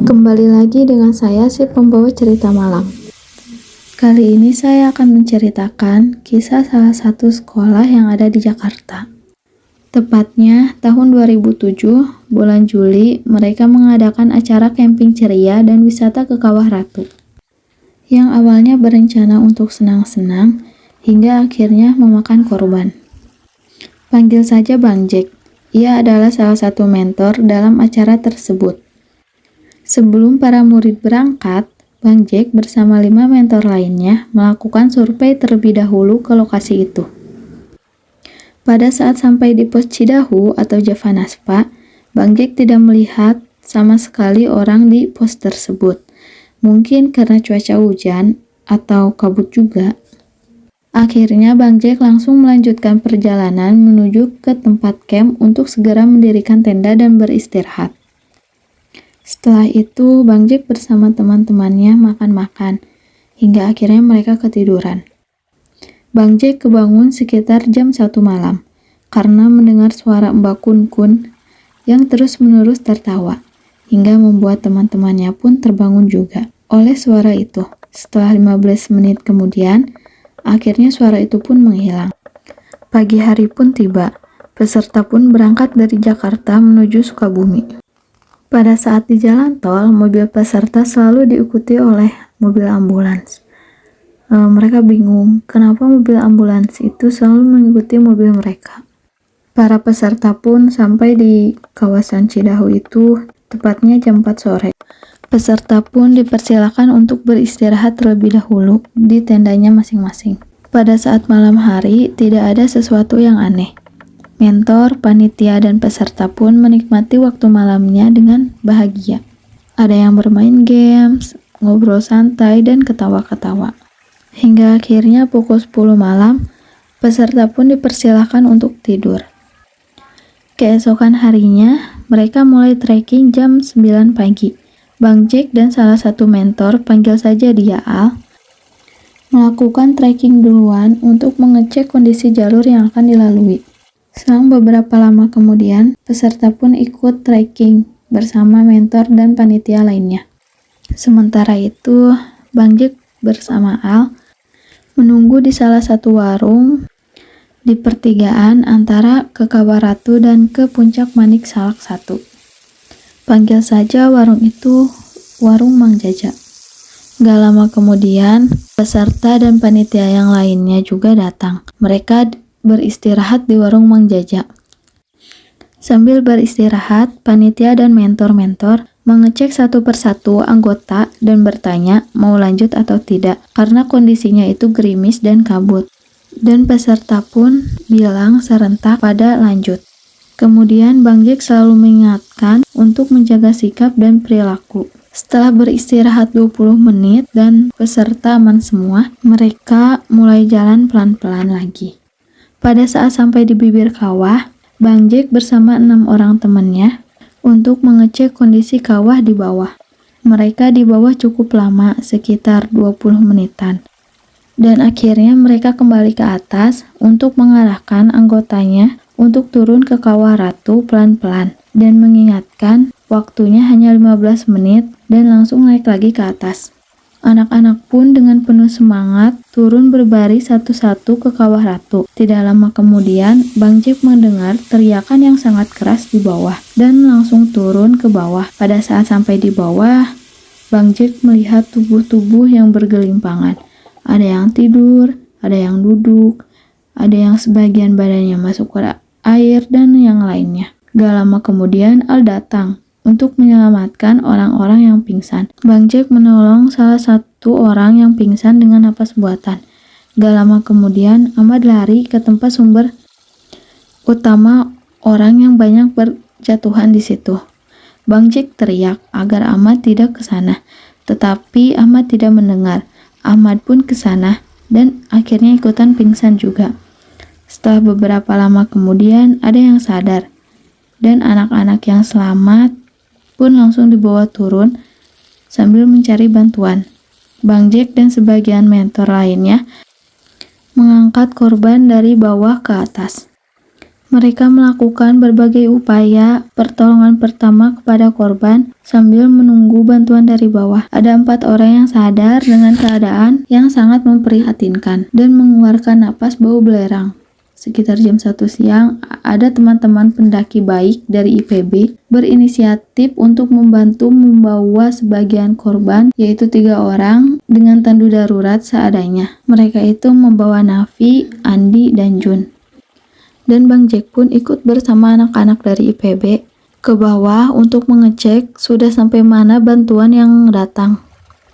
Kembali lagi dengan saya, si pembawa cerita malam. Kali ini saya akan menceritakan kisah salah satu sekolah yang ada di Jakarta. Tepatnya tahun 2007, bulan Juli, mereka mengadakan acara camping ceria dan wisata ke Kawah Ratu. Yang awalnya berencana untuk senang-senang, hingga akhirnya memakan korban. Panggil saja Bang Jack. Ia adalah salah satu mentor dalam acara tersebut. Sebelum para murid berangkat, Bang Jack bersama 5 mentor lainnya melakukan survei terlebih dahulu ke lokasi itu. Pada saat sampai di pos Cidahu atau Javanaspa, Bang Jack tidak melihat sama sekali orang di pos tersebut. Mungkin karena cuaca hujan atau kabut juga. Akhirnya Bang Jack langsung melanjutkan perjalanan menuju ke tempat camp untuk segera mendirikan tenda dan beristirahat. Setelah itu, Bang Jack bersama teman-temannya makan-makan, hingga akhirnya mereka ketiduran. Bang Jack kebangun sekitar jam 1 malam, karena mendengar suara Mbak Kun-kun yang terus-menerus tertawa, hingga membuat teman-temannya pun terbangun juga oleh suara itu. Setelah 15 menit kemudian, akhirnya suara itu pun menghilang. Pagi hari pun tiba, peserta pun berangkat dari Jakarta menuju Sukabumi. Pada saat di jalan tol, mobil peserta selalu diikuti oleh mobil ambulans. Mereka bingung, kenapa mobil ambulans itu selalu mengikuti mobil mereka. Para peserta pun sampai di kawasan Cidahu itu tepatnya jam 4 sore. Peserta pun dipersilakan untuk beristirahat terlebih dahulu di tendanya masing-masing. Pada saat malam hari, tidak ada sesuatu yang aneh. Mentor, panitia, dan peserta pun menikmati waktu malamnya dengan bahagia. Ada yang bermain games, ngobrol santai, dan ketawa-ketawa. Hingga akhirnya pukul 10 malam, peserta pun dipersilakan untuk tidur. Keesokan harinya, mereka mulai trekking jam 9 pagi. Bang Jack dan salah satu mentor, panggil saja dia Al, melakukan trekking duluan untuk mengecek kondisi jalur yang akan dilalui. Selang beberapa lama kemudian, peserta pun ikut trekking bersama mentor dan panitia lainnya. Sementara itu, Bang Jack bersama Al menunggu di salah satu warung di pertigaan antara ke Kawah Ratu dan ke Puncak Manik Salak 1. Panggil saja warung itu warung Mang Jaja. Gak lama kemudian, peserta dan panitia yang lainnya juga datang. Mereka beristirahat di warung Mang Jaja. Sambil beristirahat, panitia dan mentor-mentor mengecek satu persatu anggota dan bertanya mau lanjut atau tidak, karena kondisinya itu gerimis dan kabut. Dan peserta pun bilang serentak pada lanjut. Kemudian Bang Jack selalu mengingatkan untuk menjaga sikap dan perilaku. Setelah beristirahat 20 menit dan peserta aman semua, mereka mulai jalan pelan-pelan lagi. Pada saat sampai di bibir kawah, Bang Jack bersama 6 orang temannya untuk mengecek kondisi kawah di bawah. Mereka di bawah cukup lama, sekitar 20 menitan. Dan akhirnya mereka kembali ke atas untuk mengarahkan anggotanya untuk turun ke Kawah Ratu pelan-pelan dan mengingatkan waktunya hanya 15 menit dan langsung naik lagi ke atas. Anak-anak pun dengan penuh semangat turun berbaris satu-satu ke Kawah Ratu. Tidak lama kemudian, Bang Jack mendengar teriakan yang sangat keras di bawah dan langsung turun ke bawah. Pada saat sampai di bawah, Bang Jack melihat tubuh-tubuh yang bergelimpangan. Ada yang tidur, ada yang duduk, ada yang sebagian badannya masuk ke air, dan yang lainnya. Gak lama kemudian Al datang untuk menyelamatkan orang-orang yang pingsan. Bang Jack menolong salah satu orang yang pingsan dengan napas buatan. Gak lama kemudian Ahmad lari ke tempat sumber utama orang yang banyak berjatuhan di situ. Bang Jack teriak agar Ahmad tidak ke sana, tetapi Ahmad tidak mendengar. Ahmad pun ke sana dan akhirnya ikutan pingsan juga. Setelah beberapa lama kemudian ada yang sadar, dan anak-anak yang selamat pun langsung dibawa turun sambil mencari bantuan. Bang Jack dan sebagian mentor lainnya mengangkat korban dari bawah ke atas. Mereka melakukan berbagai upaya pertolongan pertama kepada korban sambil menunggu bantuan dari bawah. Ada 4 orang yang sadar dengan keadaan yang sangat memprihatinkan dan mengeluarkan napas bau belerang. Sekitar jam 1 siang, ada teman-teman pendaki baik dari IPB berinisiatif untuk membantu membawa sebagian korban, yaitu 3 orang, dengan tandu darurat seadanya. Mereka itu membawa Nafi, Andi, dan Jun. Dan Bang Jack pun ikut bersama anak-anak dari IPB ke bawah untuk mengecek sudah sampai mana bantuan yang datang.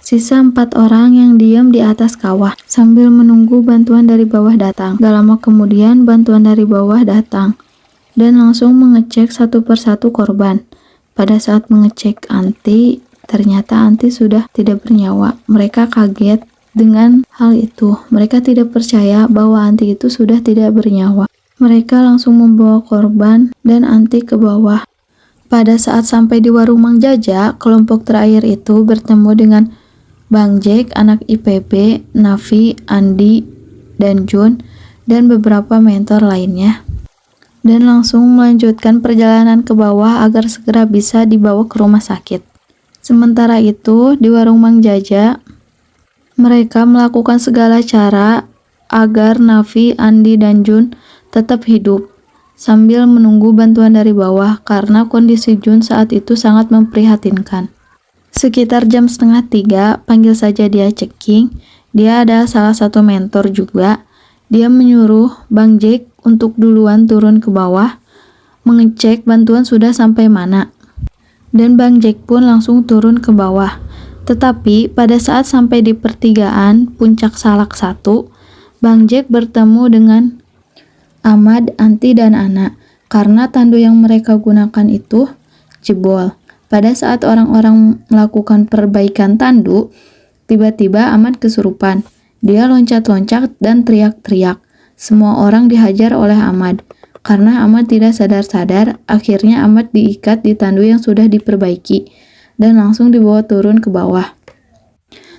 Sisa 4 orang yang diam di atas kawah sambil menunggu bantuan dari bawah datang. Gak lama kemudian bantuan dari bawah datang dan langsung mengecek satu persatu korban. Pada saat mengecek Anti, ternyata Anti sudah tidak bernyawa. Mereka kaget dengan hal itu. Mereka tidak percaya bahwa Anti itu sudah tidak bernyawa. Mereka langsung membawa korban dan Anti ke bawah. Pada saat sampai di warung Mang Jaja, kelompok terakhir itu bertemu dengan Bang Jack, anak IPB, Nafi, Andi, dan Jun, dan beberapa mentor lainnya. Dan langsung melanjutkan perjalanan ke bawah agar segera bisa dibawa ke rumah sakit. Sementara itu, di warung Mang Jaja, mereka melakukan segala cara agar Nafi, Andi, dan Jun tetap hidup sambil menunggu bantuan dari bawah karena kondisi Jun saat itu sangat memprihatinkan. Sekitar jam 2:30, panggil saja dia Ceking. Dia ada salah satu mentor juga. Dia menyuruh Bang Jack untuk duluan turun ke bawah mengecek bantuan sudah sampai mana. Dan Bang Jack pun langsung turun ke bawah. Tetapi pada saat sampai di pertigaan Puncak Salak 1, Bang Jack bertemu dengan Ahmad, Anti, dan Ana karena tandu yang mereka gunakan itu jebol. Pada saat orang-orang melakukan perbaikan tandu, tiba-tiba Ahmad kesurupan. Dia loncat-loncat dan teriak-teriak. Semua orang dihajar oleh Ahmad. Karena Ahmad tidak sadar-sadar, akhirnya Ahmad diikat di tandu yang sudah diperbaiki dan langsung dibawa turun ke bawah.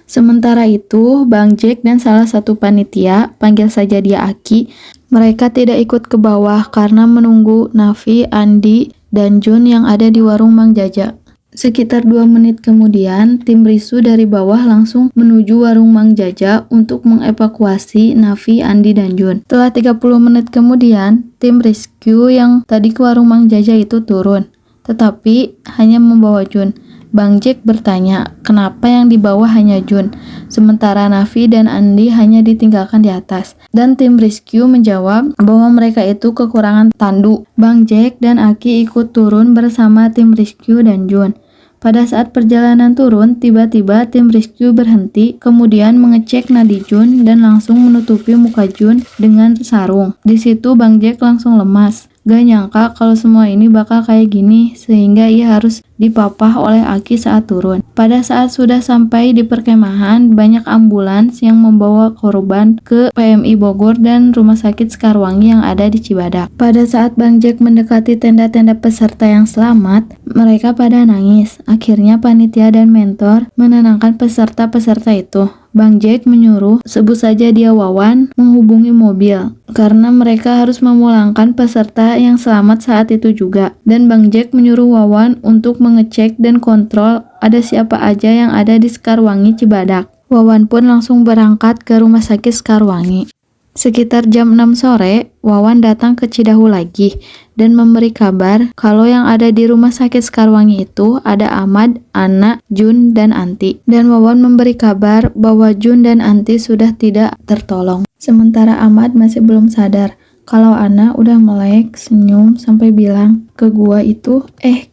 Sementara itu, Bang Jack dan salah satu panitia, panggil saja dia Aki, mereka tidak ikut ke bawah karena menunggu Nafi, Andi, dan Jun yang ada di warung Mang Jaja. Sekitar 2 menit kemudian, tim Risu dari bawah langsung menuju warung Mang Jaja untuk mengevakuasi Nafi, Andi, dan Jun. Setelah 30 menit kemudian, tim rescue yang tadi ke warung Mang Jaja itu turun, tetapi hanya membawa Jun. Bang Jack bertanya, kenapa yang dibawa hanya Jun, sementara Nafi dan Andi hanya ditinggalkan di atas. Dan tim rescue menjawab bahwa mereka itu kekurangan tandu. Bang Jack dan Aki ikut turun bersama tim rescue dan Jun. Pada saat perjalanan turun, tiba-tiba tim rescue berhenti, kemudian mengecek nadi Jun dan langsung menutupi muka Jun dengan sarung. Di situ Bang Jack langsung lemas. Gak nyangka kalau semua ini bakal kayak gini, sehingga ia harus dipapah oleh Aki saat turun. Pada saat sudah sampai di perkemahan, banyak ambulans yang membawa korban ke PMI Bogor dan Rumah Sakit Sekarwangi yang ada di Cibadak. Pada saat Bang Jack mendekati tenda-tenda peserta yang selamat, mereka pada nangis. Akhirnya panitia dan mentor menenangkan peserta-peserta itu. Bang Jack menyuruh, sebut saja dia Wawan, menghubungi mobil karena mereka harus memulangkan peserta yang selamat saat itu juga. Dan Bang Jack menyuruh Wawan untuk mengecek dan kontrol ada siapa aja yang ada di Sekarwangi Cibadak. Wawan pun langsung berangkat ke Rumah Sakit Sekarwangi. Sekitar jam 6 sore, Wawan datang ke Cidahu lagi dan memberi kabar kalau yang ada di Rumah Sakit Sekarwangi itu ada Ahmad, Ana, Jun, dan Anti. Dan Wawan memberi kabar bahwa Jun dan Anti sudah tidak tertolong. Sementara Ahmad masih belum sadar kalau Ana udah melek, senyum, sampai bilang ke gua itu,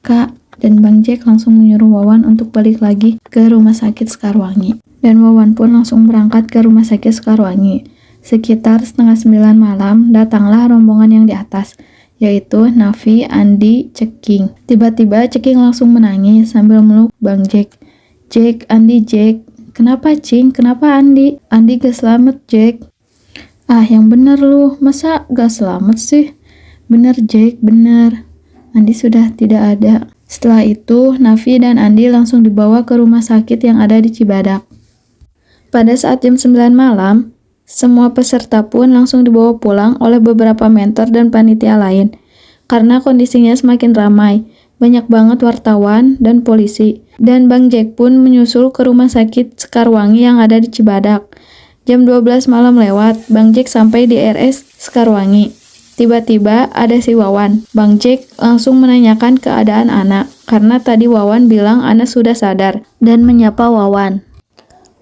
Kak. Dan Bang Jack langsung menyuruh Wawan untuk balik lagi ke Rumah Sakit Sekarwangi. Dan Wawan pun langsung berangkat ke Rumah Sakit Sekarwangi. Sekitar 8:30 malam, datanglah rombongan yang di atas, yaitu Nafi, Andi, Ceking. Tiba-tiba Ceking langsung menangis sambil meluk Bang Jack. Jack, Andi, Jack. Kenapa Cing? Kenapa Andi? Andi gak selamat, Jack. Ah, yang bener lu. Masa gak selamat sih? Bener, Jack, bener. Andi sudah tidak ada. Setelah itu, Nafi dan Andi langsung dibawa ke rumah sakit yang ada di Cibadak. Pada saat jam 9 malam, Semua peserta pun langsung dibawa pulang oleh beberapa mentor dan panitia lain. Karena kondisinya semakin ramai, banyak banget wartawan dan polisi. Dan Bang Jack pun menyusul ke rumah sakit Sekarwangi yang ada di Cibadak. Jam 12 malam lewat, Bang Jack sampai di RS Sekarwangi. Tiba-tiba ada si Wawan. Bang Jack langsung menanyakan keadaan Ana, karena tadi Wawan bilang Ana sudah sadar, dan menyapa Wawan.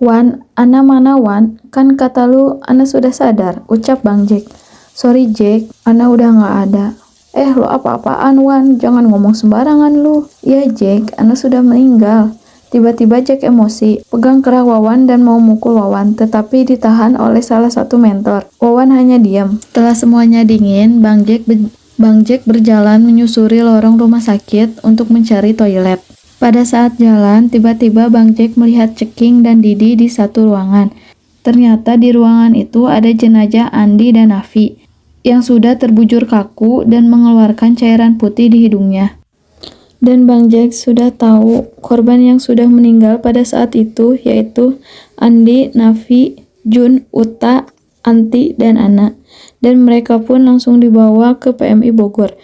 "Wan, Ana mana Wan? Kan kata lu Ana sudah sadar," ucap Bang Jack. "Sorry Jack, Ana udah nggak ada." Lo apa-apaan Wan? Jangan ngomong sembarangan lu." "Ya Jack, Ana sudah meninggal." Tiba-tiba Jack emosi, pegang kerah Wawan dan mau mukul Wawan, tetapi ditahan oleh salah satu mentor. Wawan hanya diam. Setelah semuanya dingin, Bang Jack berjalan menyusuri lorong rumah sakit untuk mencari toilet. Pada saat jalan, tiba-tiba Bang Jack melihat Ceking dan Didi di satu ruangan. Ternyata di ruangan itu ada jenazah Andi dan Nafi, yang sudah terbujur kaku dan mengeluarkan cairan putih di hidungnya. Dan Bang Jack sudah tahu korban yang sudah meninggal pada saat itu, yaitu Andi, Nafi, Jun, Uta, Anti, dan Ana. Dan mereka pun langsung dibawa ke PMI Bogor,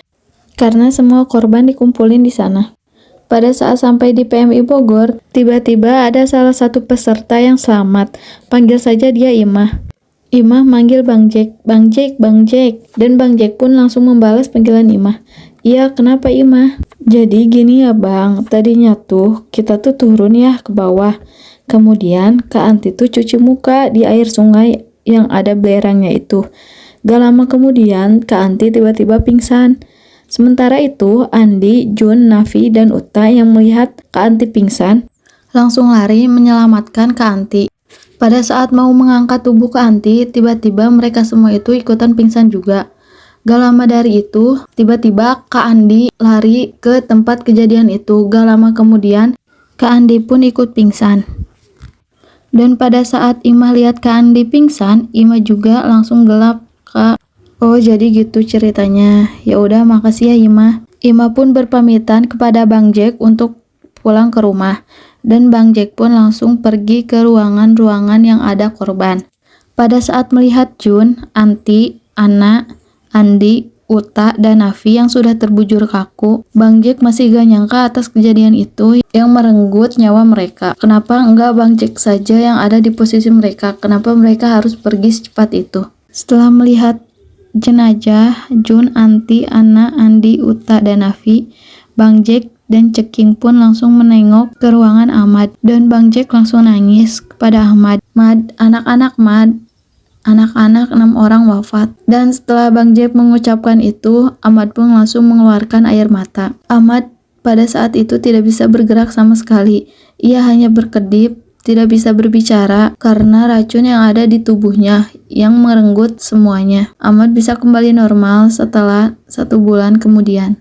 karena semua korban dikumpulin di sana. Pada saat sampai di PMI Bogor, tiba-tiba ada salah satu peserta yang selamat. Panggil saja dia Imah. Imah manggil Bang Jack, "Bang Jack, Bang Jack." Dan Bang Jack pun langsung membalas panggilan Imah. "Iya, kenapa Imah?" "Jadi gini ya Bang, tadinya tuh kita tuh turun ya ke bawah. Kemudian Kak Anti tuh cuci muka di air sungai yang ada belerangnya itu. Gak lama kemudian Kak Anti tiba-tiba pingsan. Sementara itu, Andi, Jun, Nafi, dan Uta yang melihat Kak Anti pingsan langsung lari menyelamatkan Kak Anti. Pada saat mau mengangkat tubuh Kak Anti, tiba-tiba mereka semua itu ikutan pingsan juga. Gak lama dari itu, tiba-tiba Kak Andi lari ke tempat kejadian itu. Gak lama kemudian, Kak Andi pun ikut pingsan. Dan pada saat Imah lihat Kak Andi pingsan, Imah juga langsung gelap, "Kak, oh jadi gitu ceritanya. Ya udah, makasih ya Imah." Imah pun berpamitan kepada Bang Jack untuk pulang ke rumah. Dan Bang Jack pun langsung pergi ke ruangan-ruangan yang ada korban. Pada saat melihat Jun, Anti, Ana, Andi, Uta, dan Nafi yang sudah terbujur kaku, Bang Jack masih gak nyangka atas kejadian itu yang merenggut nyawa mereka. Kenapa enggak Bang Jack saja yang ada di posisi mereka? Kenapa mereka harus pergi secepat itu? Setelah melihat jenazah Jun, Anti, Ana, Andi, Uta, dan Nafi, Bang Jack dan Ceking pun langsung menengok ke ruangan Ahmad. Dan Bang Jack langsung nangis kepada Ahmad. "Mad, anak-anak Mad, anak-anak 6 orang wafat." Dan setelah Bang Jack mengucapkan itu, Ahmad pun langsung mengeluarkan air mata. Ahmad pada saat itu tidak bisa bergerak sama sekali. Ia hanya berkedip, tidak bisa berbicara karena racun yang ada di tubuhnya yang merenggut semuanya. Ahmad bisa kembali normal setelah 1 bulan kemudian.